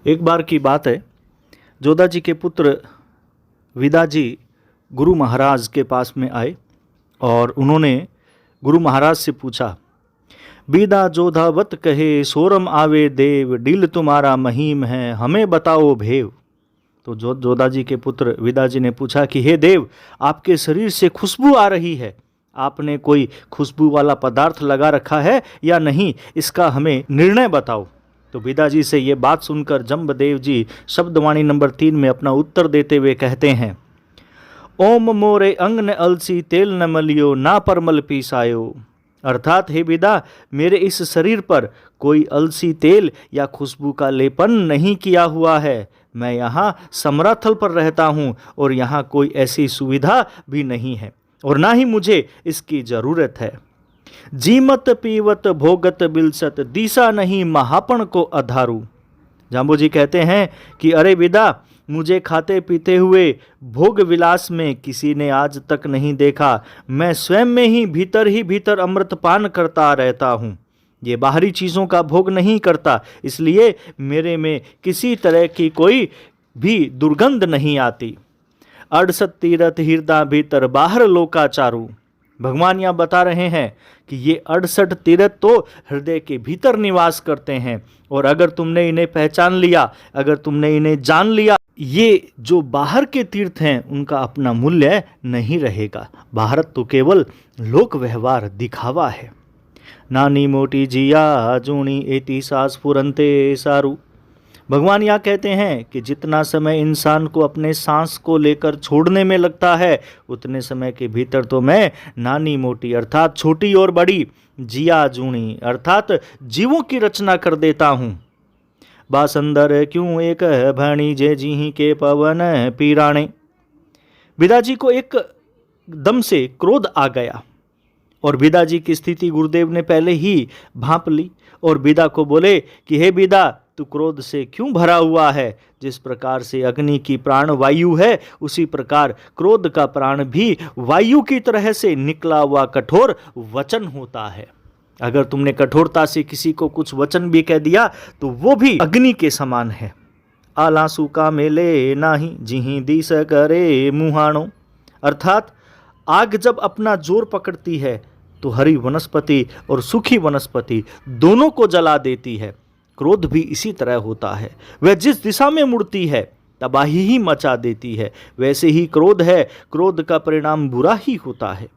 एक बार की बात है, जोधा जी के पुत्र विदा जी गुरु महाराज के पास में आए और उन्होंने गुरु महाराज से पूछा, बीदा जोधावत कहे सोरम आवे देव, डील तुम्हारा महीम है हमें बताओ भेव। तो जोधा जी के पुत्र विदा जी ने पूछा कि हे देव, आपके शरीर से खुशबू आ रही है, आपने कोई खुशबू वाला पदार्थ लगा रखा है या नहीं, इसका हमें निर्णय बताओ। तो विदा जी से ये बात सुनकर जम्बदेव जी शब्दवाणी नंबर 3 में अपना उत्तर देते हुए कहते हैं, ओम मोरे अंग न अलसी तेल न मलियो, ना परमल पीसायो। अर्थात हे विदा, मेरे इस शरीर पर कोई अलसी तेल या खुशबू का लेपन नहीं किया हुआ है। मैं यहाँ समराथल पर रहता हूँ और यहाँ कोई ऐसी सुविधा भी नहीं है और ना ही मुझे इसकी ज़रूरत है। जीमत पीवत भोगत बिलसत, दिशा नहीं महापण को अधारू। जाम्बू जी कहते हैं कि अरे विदा, मुझे खाते पीते हुए भोग विलास में किसी ने आज तक नहीं देखा। मैं स्वयं में ही भीतर अमृतपान करता रहता हूँ, ये बाहरी चीज़ों का भोग नहीं करता, इसलिए मेरे में किसी तरह की कोई भी दुर्गंध नहीं आती। अड़सत तीरथ हृदय भीतर, बाहर लोकाचारू। भगवान यहाँ बता रहे हैं कि ये 68 तीर्थ तो हृदय के भीतर निवास करते हैं, और अगर तुमने इन्हें पहचान लिया, अगर तुमने इन्हें जान लिया, ये जो बाहर के तीर्थ हैं उनका अपना मूल्य नहीं रहेगा। बाहर तो केवल लोक व्यवहार दिखावा है। नानी मोटी जिया जूनी एती सास फुरंते सारू। भगवान यहाँ कहते हैं कि जितना समय इंसान को अपने सांस को लेकर छोड़ने में लगता है, उतने समय के भीतर तो मैं नानी मोटी अर्थात छोटी और बड़ी, जिया जूनी अर्थात जीवों की रचना कर देता हूँ। बासंदर क्यों एक भणी जे जी के पवन पीराणे। विदा जी को एक दम से क्रोध आ गया और विदा जी की स्थिति गुरुदेव ने पहले ही भांप ली और विदा को बोले कि हे विदा, तू क्रोध से क्यों भरा हुआ है। जिस प्रकार से अग्नि की प्राण वायु है, उसी प्रकार क्रोध का प्राण भी वायु की तरह से निकला हुआ कठोर वचन होता है। अगर तुमने कठोरता से किसी को कुछ वचन भी कह दिया तो वो भी अग्नि के समान है। आलासू का मेले नाही, जिही दिस करे मुहाणो। अर्थात आग जब अपना जोर पकड़ती है तो हरी वनस्पति और सूखी वनस्पति दोनों को जला देती है। क्रोध भी इसी तरह होता है, वह जिस दिशा में मुड़ती है तबाही ही मचा देती है। वैसे ही क्रोध है, क्रोध का परिणाम बुरा ही होता है।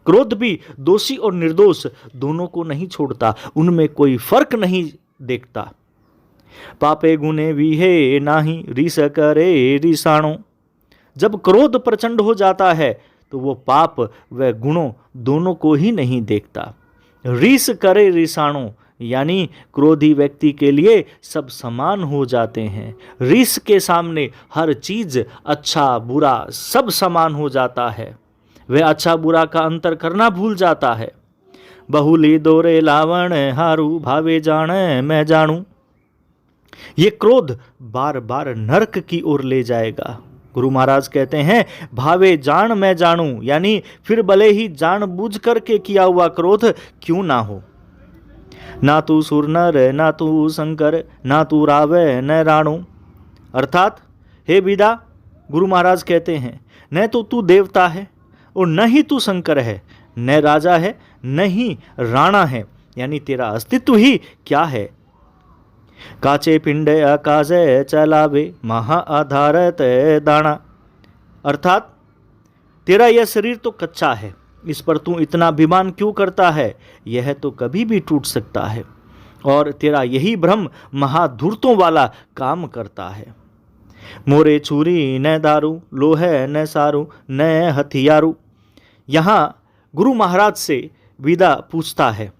क्रोध भी दोषी और निर्दोष दोनों को नहीं छोड़ता, उनमें कोई फर्क नहीं देखता। पापे गुने विहे नाही, रिस करे रिसाणो। जब क्रोध प्रचंड हो जाता है तो वो पाप व गुणों दोनों को ही नहीं देखता। रिस करे रिसाणो यानी क्रोधी व्यक्ति के लिए सब समान हो जाते हैं। रिस के सामने हर चीज अच्छा बुरा सब समान हो जाता है। वह अच्छा बुरा का अंतर करना भूल जाता है। बहुली दोरे लावण हारू, भावे जान मैं जानू। ये क्रोध बार बार नरक की ओर ले जाएगा। गुरु महाराज कहते हैं, भावे जान मैं जानू, यानी फिर भले ही जानबूझ करके किया हुआ क्रोध क्यों ना हो। ना तू सुर नर, ना तू शंकर, ना तू रावे न राणु। अर्थात हे विदा, गुरु महाराज कहते हैं, न तो तू देवता है और न ही तू शंकर है, न राजा है न ही राणा है, यानी तेरा अस्तित्व ही क्या है। काचे पिंडे आकाश चलावे, महा आधारत दाना। अर्थात तेरा यह शरीर तो कच्चा है, इस पर तू इतना अभिमान क्यों करता है, यह तो कभी भी टूट सकता है। और तेरा यही भ्रम महाधूर्तों वाला काम करता है। मोरे छुरी न दारू, लोहे न सारू न हथियारू। यहाँ गुरु महाराज से विदा पूछता है,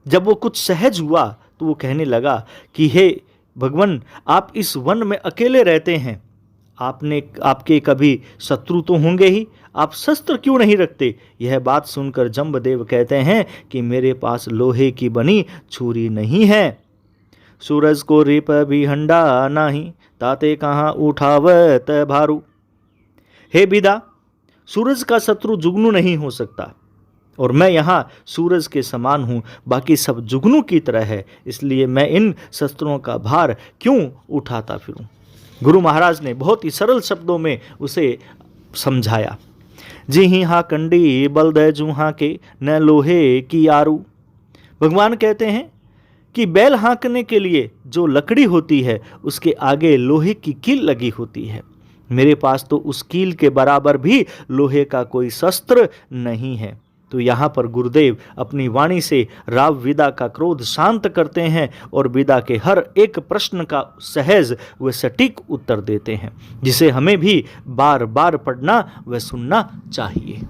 जब वो कुछ सहज हुआ तो वो कहने लगा कि हे भगवान, आप इस वन में अकेले रहते हैं, आपके कभी शत्रु तो होंगे ही, आप शस्त्र क्यों नहीं रखते। यह बात सुनकर जम्बदेव कहते हैं कि मेरे पास लोहे की बनी छुरी नहीं है। सूरज को रिप भी हंडा नाही, ताते कहाँ उठावत भारू। हे विदा, सूरज का शत्रु जुगनू नहीं हो सकता, और मैं यहाँ सूरज के समान हूँ, बाकी सब जुगनू की तरह है, इसलिए मैं इन शस्त्रों का भार क्यों उठाता फिरूं। गुरु महाराज ने बहुत ही सरल शब्दों में उसे समझाया। जी ही हाँ कंडी बल दय जूहा के न लोहे की आरू। भगवान कहते हैं कि बैल हाँकने के लिए जो लकड़ी होती है उसके आगे लोहे की कील लगी होती है। मेरे पास तो उस कील के बराबर भी लोहे का कोई शस्त्र नहीं है। तो यहाँ पर गुरुदेव अपनी वाणी से राव विदा का क्रोध शांत करते हैं और विदा के हर एक प्रश्न का सहज व सटीक उत्तर देते हैं, जिसे हमें भी बार बार पढ़ना व सुनना चाहिए।